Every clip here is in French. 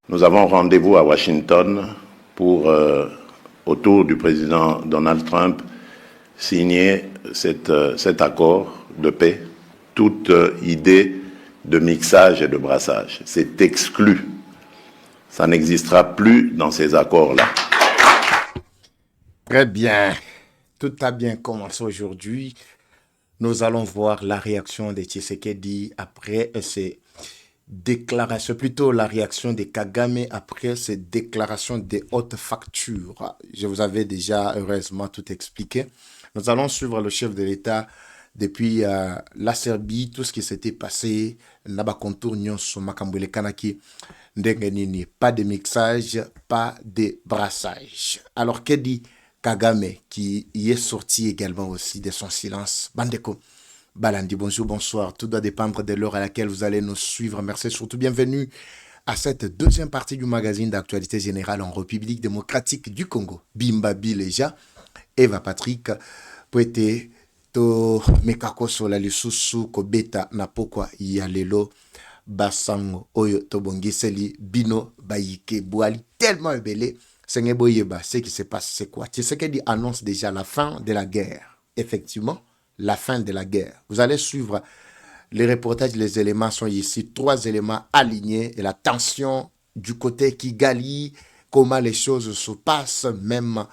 Nous avons rendez-vous à Washington pour, autour du président Donald Trump, signer cet accord de paix. Toute idée de mixage et de brassage, c'est exclu. Ça n'existera plus dans ces accords-là. Très bien. Tout a bien commencé aujourd'hui. Nous allons voir la réaction de Tshisekedi après ces déclarations, plutôt la réaction de Kagame après ces déclarations de haute facture. Je vous avais déjà heureusement tout expliqué. Nous allons suivre le chef de l'État depuis la Serbie, tout ce qui s'était passé, Naba contour nyonso makambwele kanaki ndenge nini, pas de mixage, pas de brassage. Alors que dit Kagame qui y est sorti également aussi de son silence? Bandeko Balandi, bonjour, bonsoir. Tout doit dépendre de l'heure à laquelle vous allez nous suivre. Merci, surtout bienvenue à cette deuxième partie du magazine d'actualité générale en République démocratique du Congo. Bimba Bileja, Eva Patrick, Poete to mekakoso la lisusu kobeta na pokwa ya lelo basango oyo tobongiseli bino bayike boali tellement ebele senge boyeba ce qui se passe c'est quoi? Tshisekedi annonce déjà la fin de la guerre. Effectivement, la fin de la guerre. Vous allez suivre les reportages, les éléments sont ici, 3 éléments alignés et la tension du côté Kigali, comment les choses se passent même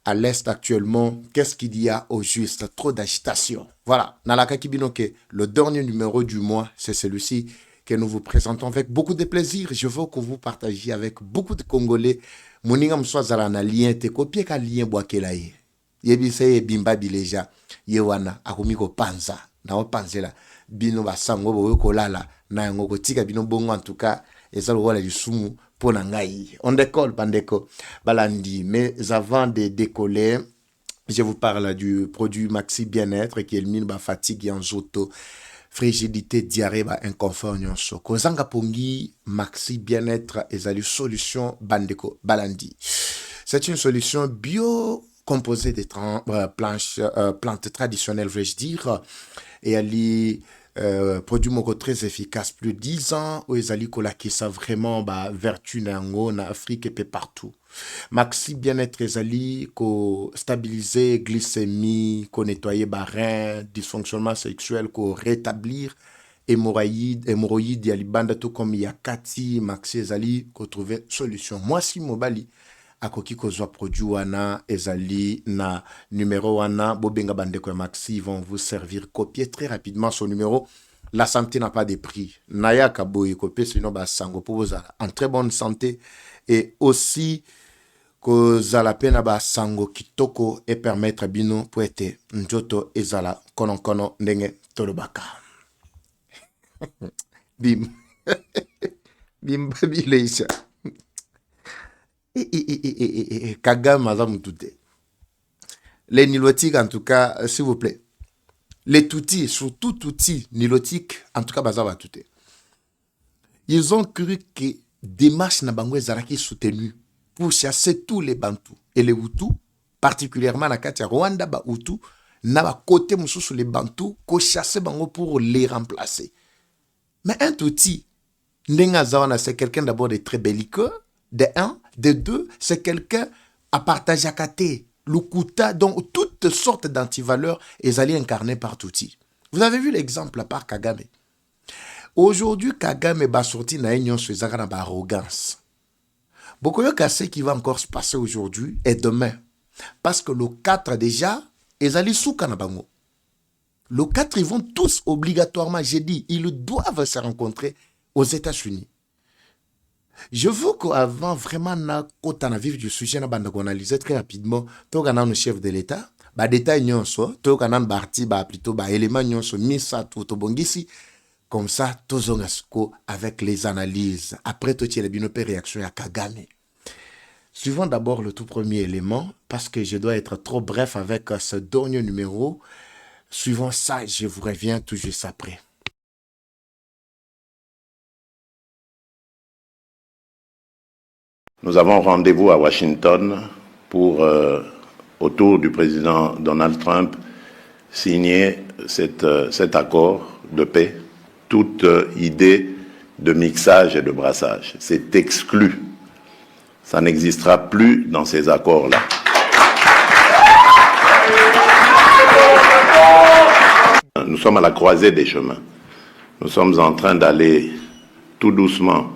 à l'Est actuellement, qu'est-ce qu'il y a au juste? Trop d'agitation. Voilà, Nalaka Kibinoke, le dernier numéro du mois, c'est celui-ci que nous vous présentons avec beaucoup de plaisir. Je veux que vous partagiez avec beaucoup de Congolais. Moninga mswazala na lien te kopie ka lien bwakela ye. Yebise bimba bileja yewana akumiko panza na opanzela bino basango boyo kolala na yango kotika bino bongo en tout cas ezalo wala lisumu pona ngai. On décolle bandeko balandi, mais avant de décoller, je vous parle du produit Maxi Bien-être qui élimine ba fatigue en zoto, frigidité, diarrhée, ba inconfort nyonso. Kozanga pongi Maxi Bien-être ezali solution bandeko balandi. C'est une solution bio composée de plantes traditionnelles, vais-je dire, et elle est produit moko très efficace, plus de 10 ans, où ils allaient qui ça vraiment vertu en Afrique et peu partout. Maxi Bien-être ils allaient stabiliser glycémie, nettoyer rein, dysfonctionnement sexuel, rétablir hémorroïdes, yalibanda tout comme il y a Kati, Maxi ils allaient trouver solution. Moi si mobali akoki kozwa produit wana ezali na numéro wana bobenga bandeko ya Maxi, ils vont vous servir. Copier très rapidement son numéro. La santé n'a pas de prix. Naya kaboy copier sinon ba sango pour vous en très bonne santé et aussi kozala pena ba sango kitoko et permettre bino pour être njoto ezala kono ndenge tolobaka. Bim bim babileisha. Kagame Azam Touté. Les nilotiques, en tout cas, s'il vous plaît. Les toutis, surtout toutis, nilotiques, en tout cas, Bazava Touté. Ils ont cru que démarche Nabangwe Zaraki soutenue pour chasser tous les Bantous et les Hutus, particulièrement na Katia Rwanda, ba Hutus, n'a côté moussou sur les Bantous, ko chasser Bango pour les remplacer. Mais un touti, Nenga Zawana, c'est quelqu'un d'abord de très belliqueux. De un, de deux, c'est quelqu'un à partager à Kate, Lukuta, donc toutes sortes d'antivaleurs et allaient incarner par Touti. Vous avez vu l'exemple à part Kagame. Aujourd'hui, Kagame va sortir dans une arrogance. Beaucoup de cassés qui va encore se passer aujourd'hui et demain. Parce que le 4 déjà, ils allaient sous Kanabango. Le 4, ils vont tous obligatoirement, j'ai dit, ils doivent se rencontrer aux États-Unis. Je veux qu'avant vraiment na kota na vivre du sujet na banda analyser très rapidement to kana no chef de l'état ba détail nyonso to kana parti ba plutôt ba élément nyonso misa to bongisi comme ça to zongasko avec les analyses après to tiele bino pe réaction à Kagame. Suivons d'abord le tout premier élément parce que je dois être trop bref avec ce dernier numéro. Suivons ça, je vous reviens tout juste après. Nous avons rendez-vous à Washington pour, autour du président Donald Trump, signer cet accord de paix. Toute idée de mixage et de brassage. C'est exclu. Ça n'existera plus dans ces accords-là. Nous sommes à la croisée des chemins. Nous sommes en train d'aller tout doucement,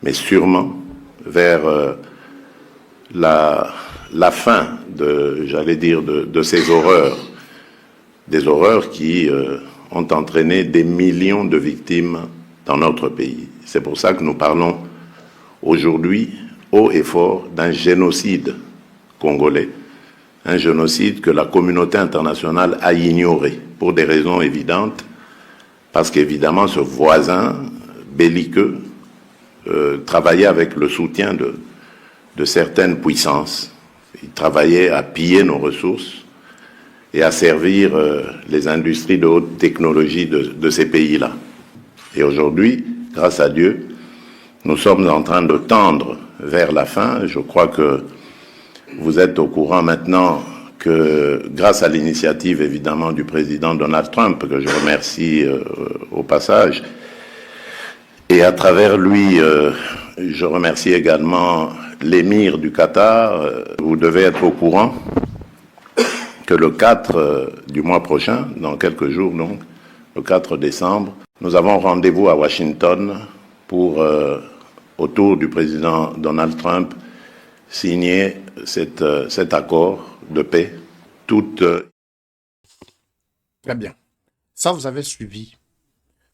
mais sûrement, vers la fin de ces horreurs. Des horreurs qui ont entraîné des millions de victimes dans notre pays. C'est pour ça que nous parlons aujourd'hui haut et fort d'un génocide congolais, un génocide que la communauté internationale a ignoré pour des raisons évidentes, parce qu'évidemment ce voisin belliqueux travaillait avec le soutien de certaines puissances. Il travaillait à piller nos ressources et à servir les industries de haute technologie de ces pays-là. Et aujourd'hui, grâce à Dieu, nous sommes en train de tendre vers la fin. Je crois que vous êtes au courant maintenant que, grâce à l'initiative évidemment du président Donald Trump, que je remercie au passage, et à travers lui, je remercie également l'émir du Qatar. Vous devez être au courant que le 4 du mois prochain, dans quelques jours donc, le 4 décembre, nous avons rendez-vous à Washington pour, autour du président Donald Trump, signer cet accord de paix. Très bien. Ça, vous avez suivi.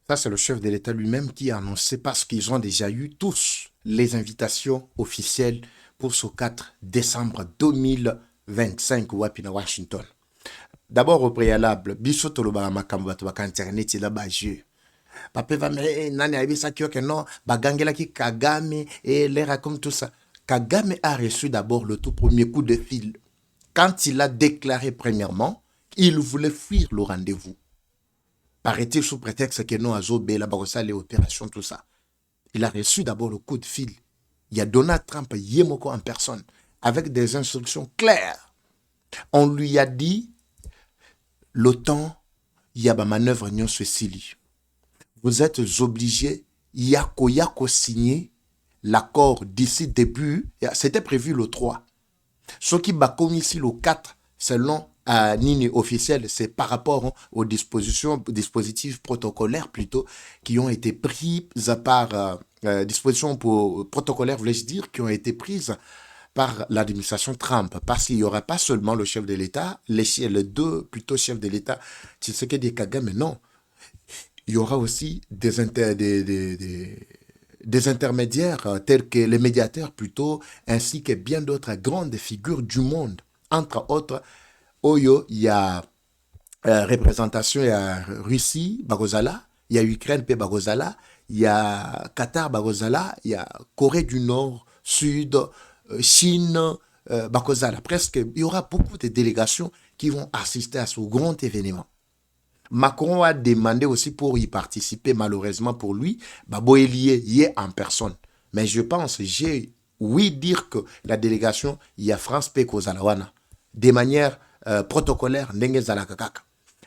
Ça, c'est le chef de l'État lui-même qui a annoncé, parce qu'ils ont déjà eu tous les invitations officielles pour ce 4 décembre 2025 ou à Washington. D'abord, au préalable, biso toloba makambo baka internet la ba jeu. Papa va me nani abisa kyo que non, bagangela ki Kagame et les raconte tout ça. Kagame a reçu d'abord le tout premier coup de fil. Quand il a déclaré premièrement, il voulait fuir le rendez-vous. Paraît-il sous prétexte que non, Azobé, la Barossa, les opérations, tout ça. Il a reçu d'abord le coup de fil. Il y a Donald Trump, Yemoko en personne, avec des instructions claires. On lui a dit, l'OTAN, il y a ma manœuvre Nyon Sicily. Vous êtes obligés, yako signer l'accord d'ici début, c'était prévu le 3. Ce qui va comme ici le 4, selon Nini officiel, c'est par rapport aux dispositifs protocolaires plutôt, qui ont été prises par dispositions protocolaires, voulais-je dire, qui ont été prises par l'administration Trump, parce qu'il n'y aura pas seulement le chef de l'État, les deux plutôt chefs de l'État, Tshisekedi et Kagame, mais non. Il y aura aussi des intermédiaires tels que les médiateurs plutôt, ainsi que bien d'autres grandes figures du monde. Entre autres, Oyo, il y a représentation, il y a Russie, Bagozala, il y a Ukraine, Bagozala, il y a Qatar, Bagozala, il y a Corée du Nord, Sud, Chine, Bagozala. Presque, il y aura beaucoup de délégations qui vont assister à ce grand événement. Macron a demandé aussi pour y participer, malheureusement pour lui, Boélié y est en personne. Mais je pense, dire que la délégation, il y a France Peko Zalawana, de manière protocolaire, Ndenge Zalakakaka.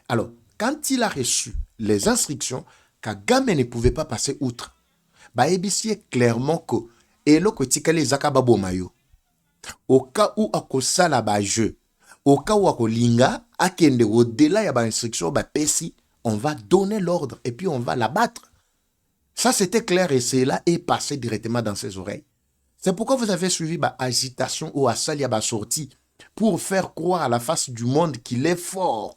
Alors, quand il a reçu les instructions, Kagame ne pouvait pas passer outre. Ebisi clairement que, eloko tikale zakababo mayo, au cas où akosala ba jeu, au cas où akolinga, akende au-delà ya ba instruction, pesi, on va donner l'ordre et puis on va l'abattre. Ça, c'était clair et cela est passé directement dans ses oreilles. C'est pourquoi vous avez suivi agitation ou asali ya sortie pour faire croire à la face du monde qu'il est fort.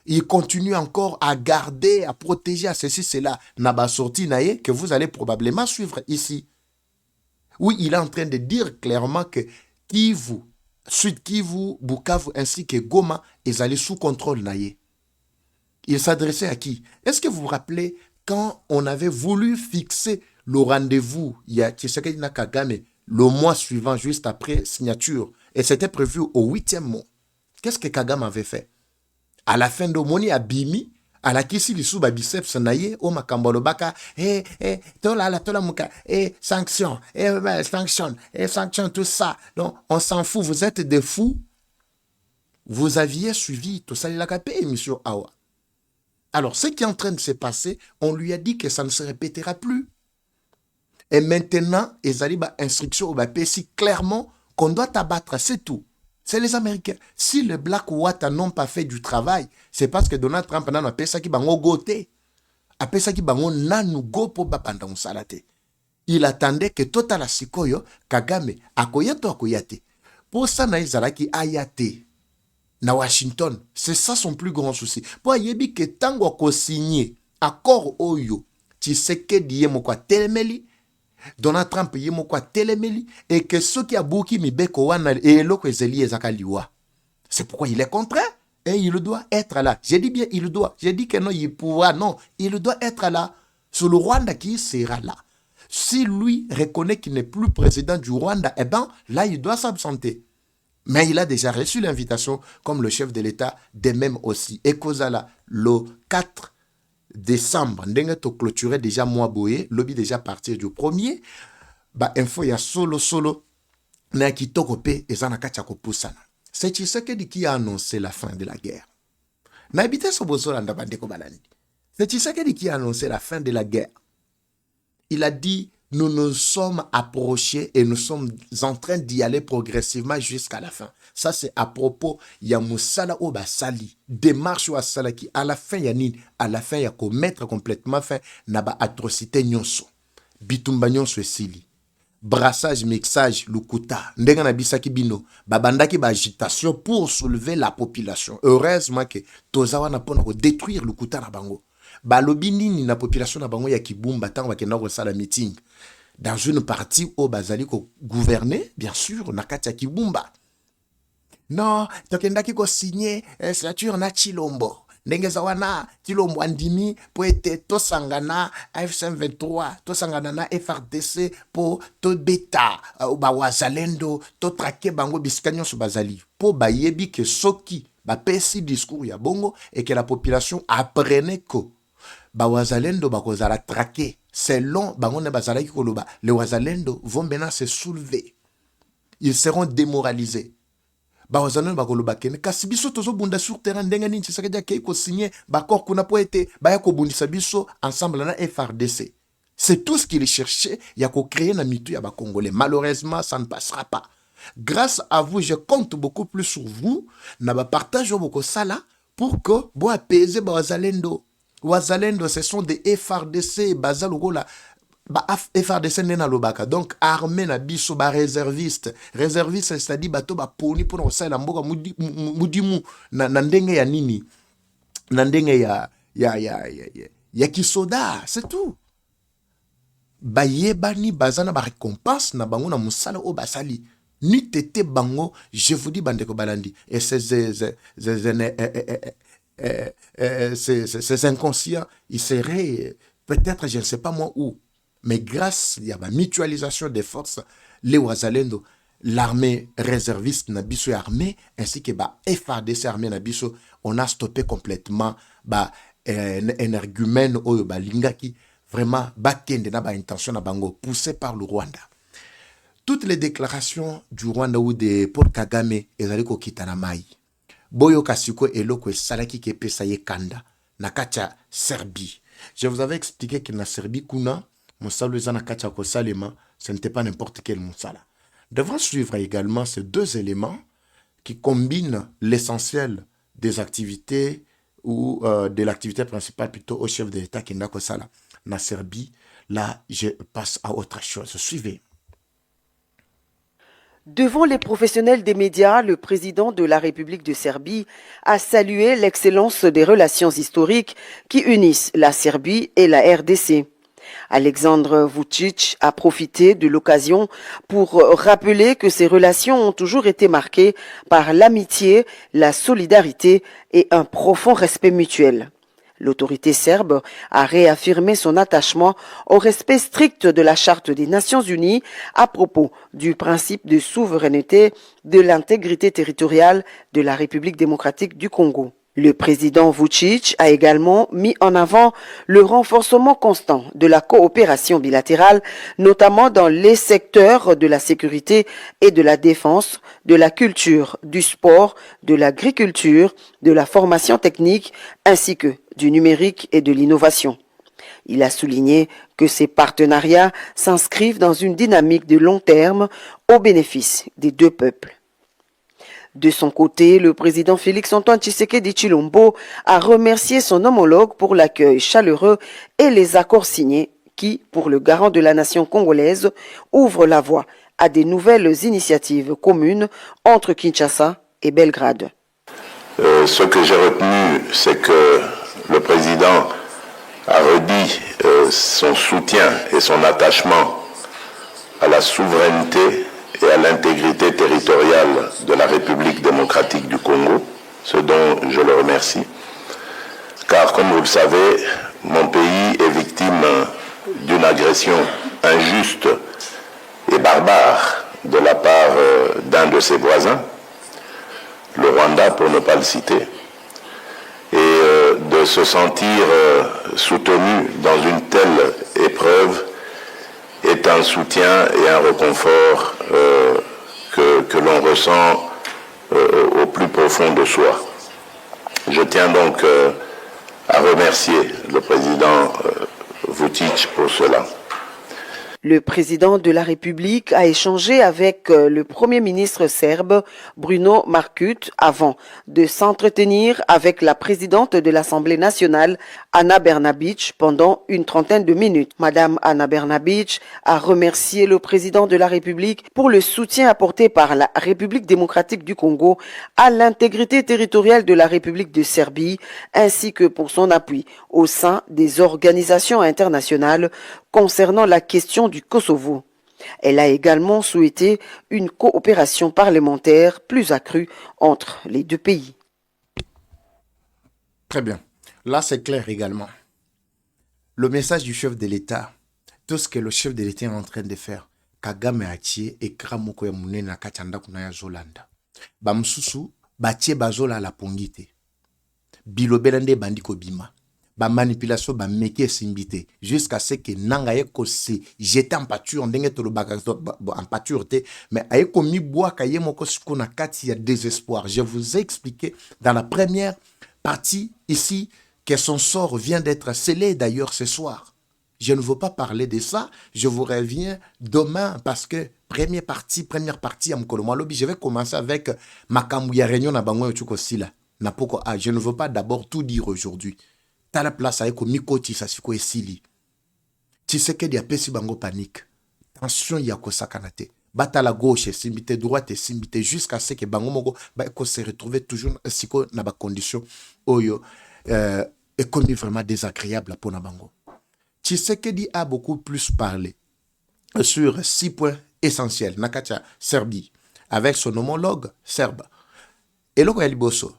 Il continue encore à garder, à protéger, à ceci, cela. N'a sorti naïe que vous allez probablement suivre ici. Oui, il est en train de dire clairement que Kivu, Sud Kivu, Bukavu ainsi que Goma, ils allaient sous contrôle naïe. Il s'adressait à qui? Est-ce que vous vous rappelez quand on avait voulu fixer le rendez-vous, il y a Tshisekedi na Kagame, le mois suivant, juste après signature, et c'était prévu au 8e mois. Qu'est-ce que Kagame avait fait? À la fin de Moni Abimi, à la kisi lisou biceps naye, o makambolo baka, tola muka, sanction, sanction, tout ça. Donc, on s'en fout, vous êtes des fous. Vous aviez suivi tout ça, il a capé, monsieur Awa. Alors, ce qui est en train de se passer, on lui a dit que ça ne se répétera plus. Et maintenant, ils arrivent à instruction au si clairement qu'on doit abattre, c'est tout. C'est les Américains. Si les Black Water n'ont pas fait du travail, c'est parce que Donald Trump n'a pas ça qui va goté. Après ça qui va nanu go pour bapanda salate. Il attendait que total la sikoyo Kagame akoyato akoyate. Pour ça na izalaki ayate na Washington. C'est ça son plus grand souci. Pour yebi que tango ko signé accord oyo Tshisekedi ye moko telemeli Donald Trump ye moko telemeli et que ceux qui a bouki mibeko wana et loko ezeli ezaka liwa. C'est pourquoi il est contraint et il doit être là. J'ai dit bien il doit. J'ai dit que non il pourra non, il doit être là. C'est le Rwanda qui sera là. Si lui reconnaît qu'il n'est plus président du Rwanda, eh ben là il doit s'absenter. Mais il a déjà reçu l'invitation comme le chef de l'État de même aussi. Et Kozala, le 4 décembre, ndenge to clôturer déjà mois boye, lobby déjà partir du premier, bah info ya solo na kitoko pe ezana kacha ko pusana. C'est Tshisekedi qui a annoncé la fin de la guerre. Na habité so bozola ndabande ko balani. C'est Tshisekedi qui a annoncé la fin de la guerre. Il a dit nous nous sommes approchés et nous sommes en train d'y aller progressivement jusqu'à la fin. Ça, c'est à propos, il y a Moussala Obasali, démarche ou Asala qui, à la fin, il y a nini, à la fin, il y a commettre complètement fin, naba atrocité nyonso, bitumba nyonso esili, brassage, mixage, lukuta, ndenga na bisaki bino, babandaki ba agitation pour soulever la population. Heureusement que tozawa na pona ko détruire lukuta na bango. Balobi nini na population na bango ya Kibumba tango bakenda ko sala meeting dans une partie où bazali ko gouverner bien sûr na kati ya Kibumba. Non, tokendaki ko signer signature na Chilombo. Ndenge za wana Chilombo andimi po ete to sangana AFC23, to sangana na FRDC po to beta ba wazalendo to traquer bango biskanyo so bazali. Po bayebi ke soki ba pesi discours ya bongo et que la population apprenait que ba wazalendo ba kozala traquer selon bangone bazala ki koloba les wazalendo vont maintenant se soulever, ils seront démoralisés. Ba wazalendo ba koloba kene kasi biso tozo bunda sur terrain ndenge nini Tshisekedi akei ko signer ba corps kuna po ete ba ya ko bundisa biso ensemble na FRDC. C'est tout ce qu'il cherchait, il y a ko créer na mitu ya ba congolais. Malheureusement ça ne passera pas. Grâce à vous, je compte beaucoup plus sur vous. Na ba partage beaucoup ça là pour que bo apaiser ba wazalendo. Wazalendo, ce sont des FRDC, Bazalogola, FRDC nena lobaka. Donc, armée na biso, ba réserviste. Réserviste, c'est-à-dire, bato ba poni pour nous la mboka mudimu, nandenge ya nini. Nandenge ya kisoda, c'est tout. Ba yebani, bazana ba récompense, na bango na musala o basali. Ni tete bango, je vous dis, bandeko balandi. Et ces inconscients, ils seraient peut-être, je ne sais pas moi où, mais grâce à la mutualisation des forces, les Wazalendo, l'armée réserviste Nabiso armée, ainsi que la FARDC armée Nabiso, on a stoppé complètement un énergumène ou lingaki, vraiment, bakende na ba intention na bango, poussé par le Rwanda. Toutes les déclarations du Rwanda ou de Paul Kagame, ils allaient ko kitanamai. Boyo kasiko eloko salaki ke pesaye kanda na kacha Serbie. Je vous avais expliqué que na Serbie kuna musalo ezana kacha ko salema, ce n'était pas n'importe quel musala. Devra suivre également ces deux éléments qui combinent l'essentiel des activités ou de l'activité principale plutôt au chef de l'État qui n'a que ça là. Na Serbie, là je passe à autre chose. Suivez. Devant les professionnels des médias, le président de la République de Serbie a salué l'excellence des relations historiques qui unissent la Serbie et la RDC. Alexandre Vučić a profité de l'occasion pour rappeler que ces relations ont toujours été marquées par l'amitié, la solidarité et un profond respect mutuel. L'autorité serbe a réaffirmé son attachement au respect strict de la Charte des Nations Unies à propos du principe de souveraineté, de l'intégrité territoriale de la République démocratique du Congo. Le président Vučić a également mis en avant le renforcement constant de la coopération bilatérale, notamment dans les secteurs de la sécurité et de la défense, de la culture, du sport, de l'agriculture, de la formation technique, ainsi que du numérique et de l'innovation. Il a souligné que ces partenariats s'inscrivent dans une dynamique de long terme au bénéfice des deux peuples. De son côté, le président Félix-Antoine Tshisekedi Tshilombo a remercié son homologue pour l'accueil chaleureux et les accords signés qui, pour le garant de la nation congolaise, ouvrent la voie à des nouvelles initiatives communes entre Kinshasa et Belgrade. Ce que j'ai retenu, c'est que le président a redit son soutien et son attachement à la souveraineté et à l'intégrité territoriale de la République démocratique du Congo, ce dont je le remercie. Car, comme vous le savez, mon pays est victime d'une agression injuste et barbare de la part d'un de ses voisins, le Rwanda pour ne pas le citer, et de se sentir soutenu dans une telle épreuve est un soutien et un réconfort que l'on ressent au plus profond de soi. Je tiens donc à remercier le président Vučić pour cela. Le président de la République a échangé avec le premier ministre serbe Bruno Markut avant de s'entretenir avec la présidente de l'Assemblée nationale Ana Brnabić pendant une trentaine de minutes. Madame Ana Brnabić a remercié le président de la République pour le soutien apporté par la République démocratique du Congo à l'intégrité territoriale de la République de Serbie ainsi que pour son appui au sein des organisations internationales concernant la question du Kosovo. Elle a également souhaité une coopération parlementaire plus accrue entre les deux pays. Très bien. Là, c'est clair également. Le message du chef de l'État, tout ce que le chef de l'État est en train de faire, Kagame atie et Kramoko ya munene na kachanda kuna ya Zolanda. Bamsusu, batie bazola la pongite. Bilobelande bandiko bima. Ba manipulation ba meke simbité jusqu'à ce que nanga yeko se jeter en pâture ndenge to lo en pâture te mais ayeko mi bois kaye moko sikona kati ya désespoir. Je vous ai expliqué dans la première partie ici que son sort vient d'être scellé d'ailleurs ce soir. Je ne veux pas parler de ça, je vous reviens demain parce que première partie à Mkoloma Lobby, je vais commencer avec makambu ya réunion na bango chuko sila. Na poko je ne veux pas d'abord tout dire aujourd'hui. T'as la place avec Mikoti Sasiko et Sili. Tshisekedi a pesi bango panique. Tension yako sakanate. Bata la gauche simbité droite et simbité jusqu'à ce que bango moko se retrouve toujours siko na ba condition oyo est comme vraiment désagréable pour na bango. Tshisekedi a beaucoup plus parlé sur 6 points essentiels nakacha Serbie avec son homologue serbe. Et le Liboso.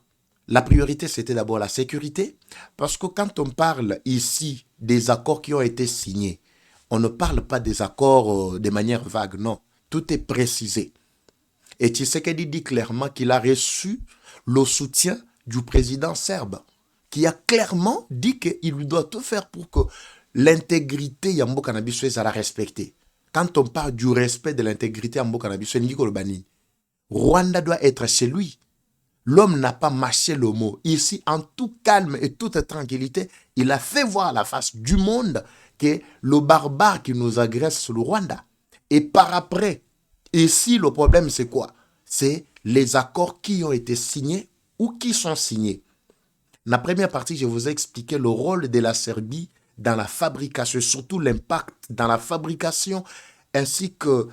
La priorité, c'était d'abord la sécurité, parce que quand on parle ici des accords qui ont été signés, on ne parle pas des accords de manière vague, non. Tout est précisé. Et Tshisekedi dit clairement qu'il a reçu le soutien du président serbe, qui a clairement dit qu'il lui doit tout faire pour que l'intégrité Yambo Cannabis soit respectée. Quand on parle du respect de l'intégrité Yambo Cannabis, Rwanda doit être chez lui. L'homme n'a pas mâché le mot. Ici, en tout calme et toute tranquillité, il a fait voir à la face du monde que le barbare qui nous agresse, c'est le Rwanda. Et par après, ici, le problème, c'est quoi? C'est les accords qui ont été signés ou qui sont signés. La première partie, je vous ai expliqué le rôle de la Serbie dans la fabrication, surtout l'impact dans la fabrication, ainsi que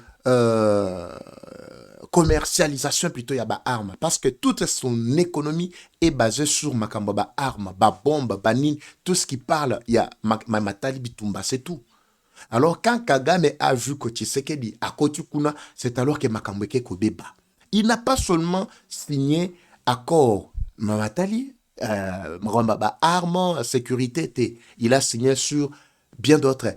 commercialisation plutôt yaba armes parce que toute son économie est basée sur makamba ba armes, ba bombes, ba nine, tout ce qui parle ya Matali Bitumba, c'est tout. Alors quand Kagame a vu que Tshisekedi a kotukuna, c'est alors que makambo ke kobeba. Il n'a pas seulement signé accord Matali ba armes, sécurité, il a signé sur bien d'autres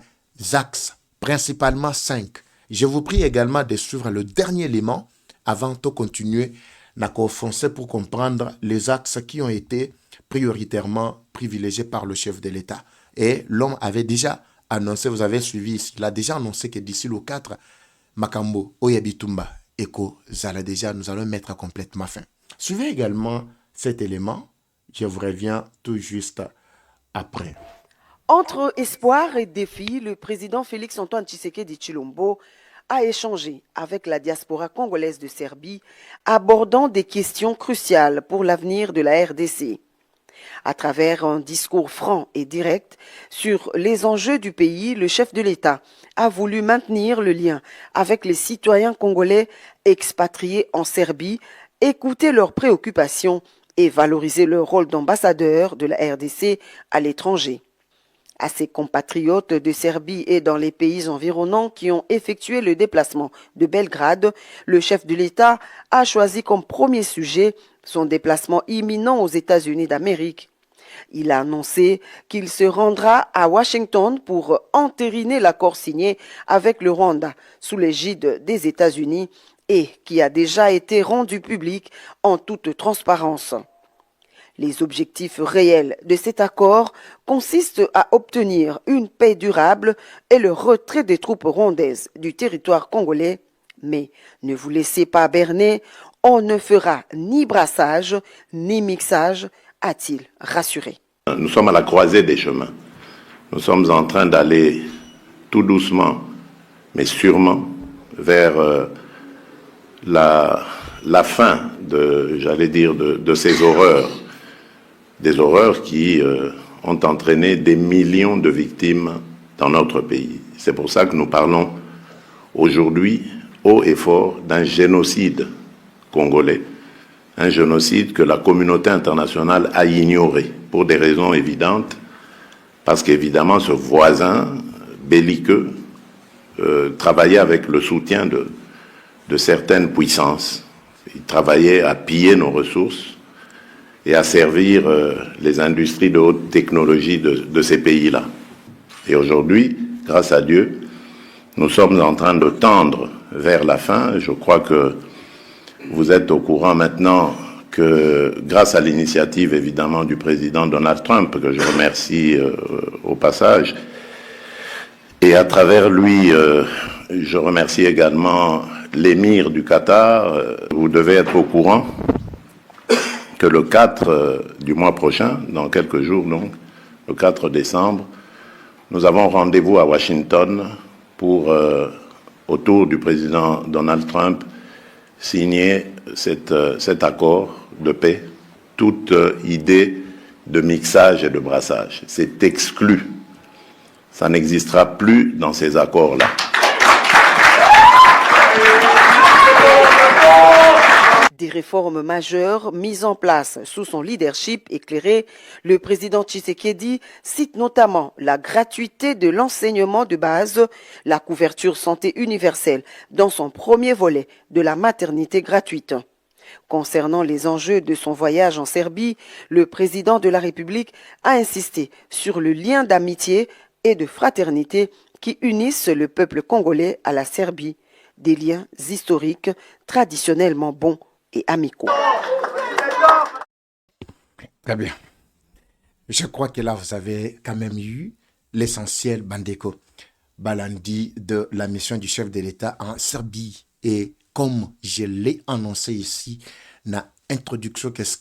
axes, principalement 5. Je vous prie également de suivre le dernier élément avant de continuer à foncer pour comprendre les axes qui ont été prioritairement privilégiés par le chef de l'État. Et l'homme avait déjà annoncé, vous avez suivi ici, il a déjà annoncé que d'ici le 4, Makambo, Oyabitumba, Eko, Zala déjà, nous allons mettre complètement fin. Suivez également cet élément, je vous reviens tout juste après. Entre espoir et défi, le président Félix-Antoine Tshisekedi Tshilombo a échangé avec la diaspora congolaise de Serbie, abordant des questions cruciales pour l'avenir de la RDC. À travers un discours franc et direct sur les enjeux du pays, le chef de l'État a voulu maintenir le lien avec les citoyens congolais expatriés en Serbie, écouter leurs préoccupations et valoriser leur rôle d'ambassadeur de la RDC à l'étranger. À ses compatriotes de Serbie et dans les pays environnants qui ont effectué le déplacement de Belgrade, le chef de l'État a choisi comme premier sujet son déplacement imminent aux États-Unis d'Amérique. Il a annoncé qu'il se rendra à Washington pour entériner l'accord signé avec le Rwanda sous l'égide des États-Unis et qui a déjà été rendu public en toute transparence. Les objectifs réels de cet accord consistent à obtenir une paix durable et le retrait des troupes rwandaises du territoire congolais. Mais ne vous laissez pas berner, on ne fera ni brassage ni mixage, a-t-il rassuré. Nous sommes à la croisée des chemins. Nous sommes en train d'aller tout doucement, mais sûrement, vers la fin de ces horreurs. Des horreurs qui ont entraîné des millions de victimes dans notre pays. C'est pour ça que nous parlons aujourd'hui haut et fort d'un génocide congolais, un génocide que la communauté internationale a ignoré pour des raisons évidentes, parce qu'évidemment ce voisin belliqueux travaillait avec le soutien de certaines puissances. Il travaillait à piller nos ressources et à servir les industries de haute technologie de ces pays-là. Et aujourd'hui, grâce à Dieu, nous sommes en train de tendre vers la fin. Je crois que vous êtes au courant maintenant que, grâce à l'initiative évidemment du président Donald Trump, que je remercie au passage, et à travers lui, je remercie également l'émir du Qatar. Vous devez être au courant que le 4 du mois prochain, dans quelques jours donc, le 4 décembre, nous avons rendez-vous à Washington pour, autour du président Donald Trump, signer cet accord de paix. Toute idée de mixage et de brassage, c'est exclu. Ça n'existera plus dans ces accords-là. Des réformes majeures mises en place sous son leadership éclairé, le président Tshisekedi cite notamment la gratuité de l'enseignement de base, la couverture santé universelle dans son premier volet de la maternité gratuite. Concernant les enjeux de son voyage en Serbie, le président de la République a insisté sur le lien d'amitié et de fraternité qui unissent le peuple congolais à la Serbie, des liens historiques traditionnellement bons et amicaux. Très bien. Je crois que là, vous avez quand même eu l'essentiel, Bandeko Balandi, de la mission du chef de l'État en Serbie. Et comme je l'ai annoncé ici, dans l'introduction, qu'est-ce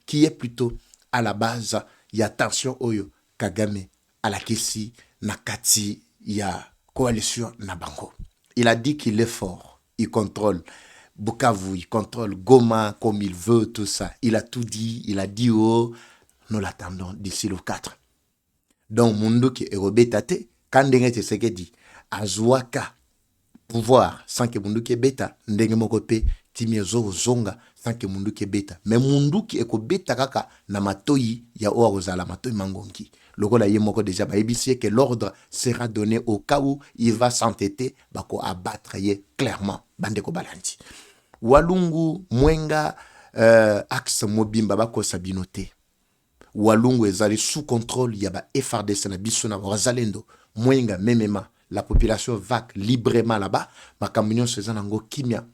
qui est plutôt à la base, il y a tension Oyo, Kagame, à la Kessi, Nakati, il y a coalition Nabango. Il a dit qu'il est fort, il contrôle Bukavu, il contrôle Goma comme il veut, tout ça. Il a tout dit, il a dit oh, nous l'attendons d'ici le 4. Donc, Mundu qui est robetate, quand Ndenge Tshisekedi azwaka pouvoir sans que Mundu qui est bêta, Ndenge Mokope, Timiezo Zonga, sans que Mundu qui est bêta. Mais Mundu qui est bêta kaka, na matoyi, ya oa ozala matoyi mangongi. Logo la yemoko déjà, ba ebisie que l'ordre sera donné au cas où il va s'entêter, bako abattre ye clairement. Bandeko Balandi. Walungu mwenga axe mobimba bako sabinote. Walungu ezali sous contrôle yaba FRDC na biso na wazalendo mwenga memema la population va librement là-bas makamunion sezanango kimia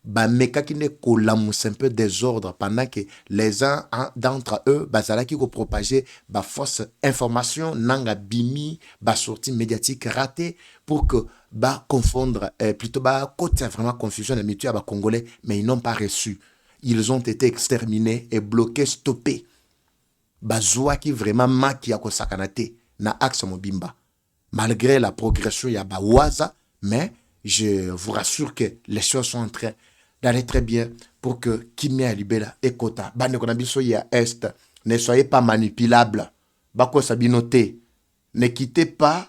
ba meka qui ne kolamus un peu désordre pendant que les uns d'entre eux bazala qui ko propager ba fausse information nanga bimi ba sortie médiatique ratée pour que ba confondre plutôt ba côté vraiment confusion de mutuelle ba congolais mais ils n'ont pas reçu, ils ont été exterminés et bloqués, stoppés. Bazwa qui vraiment maki ya ko sakanate na axe mobimba. Malgré la progression, il y a Bawaza, mais je vous rassure que les choses sont en train d'aller très bien pour que Kimia Libela et Kota, Bande Konabiso ya Est, ne soyez pas manipulables. Bako sabinote. Ne quittez pas,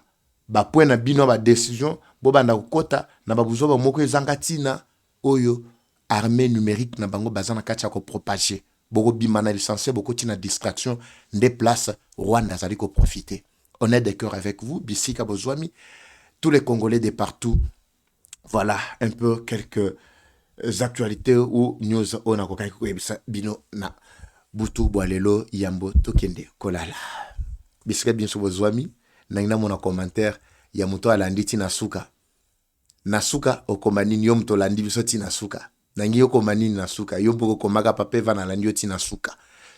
ba point na bino ba décision, boba na Kota, na babuzo ba moko ezangatina, oyo, armée numérique na bango bazana kacha ko propager. Boko bimana licencié, boko tina distraction, des places, Rwanda zali ko profiter. On est de cœur avec vous, Bissika Bozwami, tous les Congolais de partout. Voilà un peu quelques actualités ou news on a bino na butu boalelo yambo tokende kolala. Bissika bien Bozwami, na mona commentaire ya muto alandi tina suka. Nasuka okomanini yom to landi biso tina suka. Nangi yokomanini nasuka, yombo komaka pape vana landi yo tina suka.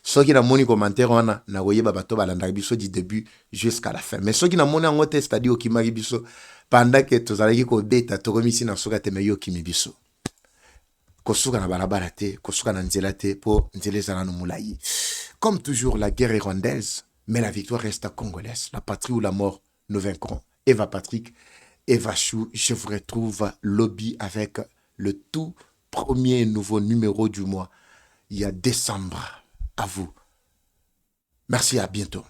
Ceux qui n'ont pas commentaire, on a envoyé bateau balandabiso du début jusqu'à la fin. Mais ceux qui n'ont pas un test, c'est-à-dire qui maribiso pendant que tu as dit que bêta, tu as remis si na soka te meilleur qui mibiso. Kosuka na barabarate, kosuka na nzelate pour nzeleza na moulayi. Comme toujours, la guerre est rwandaise, mais la victoire reste congolaise. La patrie ou la mort, nous vaincrons. Eva Patrick, Eva Chou, je vous retrouve lobby avec le tout premier nouveau numéro du mois. Il y a décembre. À vous. Merci, à bientôt.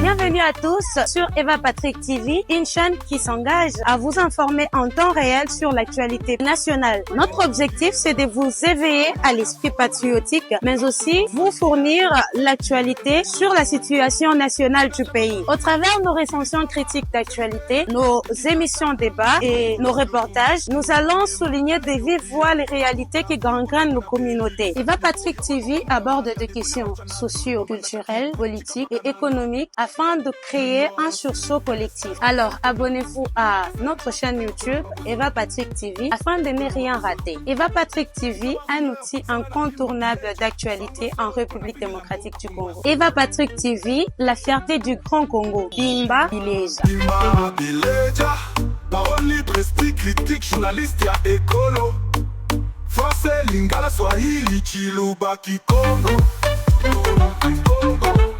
Bienvenue à tous sur Eva Patrick TV, une chaîne qui s'engage à vous informer en temps réel sur l'actualité nationale. Notre objectif, c'est de vous éveiller à l'esprit patriotique, mais aussi vous fournir l'actualité sur la situation nationale du pays. Au travers de nos recensions critiques d'actualité, nos émissions débats et nos reportages, nous allons souligner de vive voix les réalités qui gangrènent nos communautés. Eva Patrick TV aborde des questions socio-culturelles, politiques et économiques afin de créer un sursaut collectif. Alors, abonnez-vous à notre chaîne YouTube Eva Patrick TV afin de ne rien rater. Eva Patrick TV, un outil incontournable d'actualité en République démocratique du Congo. Eva Patrick TV, la fierté du Grand Congo. Bimba Bileja. Bimba Bileja, maoni presti critique journaliste ya ekolo. Français, Lingala, Swahili, Chiluba, Kikongo. Congo.